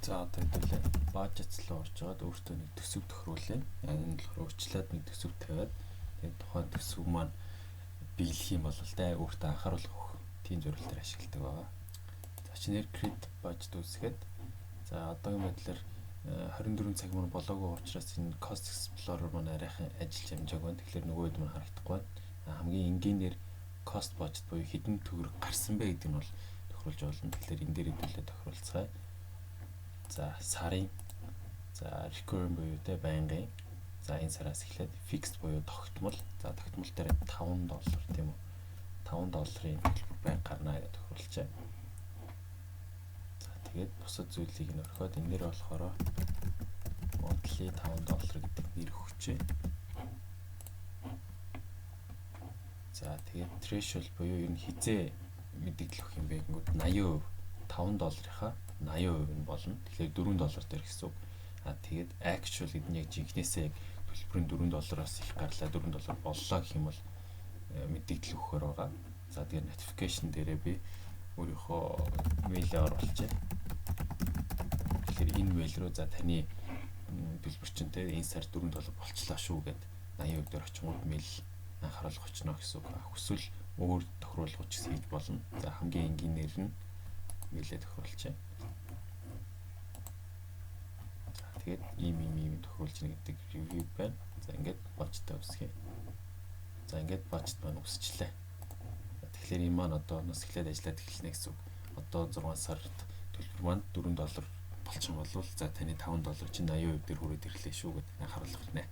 За одоо хэдүүлээ бажет руу орж аваад өөртөө нэг төсөв тохируулъя. Яг энэ болохоор өөрчлөөд нэг төсөв тавиад тэгээд тухайн төсөв маань биелэх юм бол өөртөө анхааруулга өгөх тийм зорилтоор ашигладаг байгаа. За чинээр create budget үүсгээд за одоогийн байдлаар 24 цаг мөр болоогүй учраас энэ cost explorer маань арайхан ажиллаж амжааг байна. Тэгэхээр нөгөөд маань харагдахгүй байна. Хамгийн энгийнээр cost budget буюу хэдэн төгрөг гарсан бэ гэдэг нь бол тохируулж болно. Тэгэхээр энэ дээр хэдүүлээ тохируулцгаая. За сарын за recurring буюу байнгын за энэ сараас эхлээд fixed буюу тогтмол за тогтмол дээр $5 тийм үү $5-ын төлбөр байнга гарна гэж тохируулчаа. За тэгээд бусад зүйлийг нь орхиод энэ дээр болохоор monthly $5 гэдэг нэр өгчээ. За тэгээд threshold буюу энэ хизээ мэдээлэл өгөх юм бэ гэнгүүт 80% $5-ийнхаа 80% нь болно. Тэгэхээр $4 дээр гэсэн үг. Тэгээд actual гэдэг нь яг жинхнээсээ яг төлбөрийн $4-оос их гарлаа $4 боллоо гэх юм бол мэдээлэл өгөхөр байгаа. За тэгээд notification дээрээ би өөрийнхөө мэйлээ оруулчихъя. Тэгэхээр энэ мэйл рүү за таны төлбөрчөнтэй энэ сар $4 болчлаа шүү гэд 80% дээр очингууд мэйл анхааруулга очно гэсэн үг. Хүсвэл өөр тохируулгууд ч хийж болно. За хамгийн энгийнээр нь мэйлээ тохируулчихъя. Тэгээд ийм тохируулж гэнэ гэдэг review байна. За ингээд budget үүсгэе. За ингээд budget маань үсчлээ. Тэгэхээр энэ маань одоо нас эхлээд ажиллаад эхэлнэ гэсэн үг. Одоо 6 сард төлбөр маань $4 болчихсон болвол за таны $5 чинь 80% дээр хүрээд ирлээ шүү гэдэг анхааруулга ирнэ.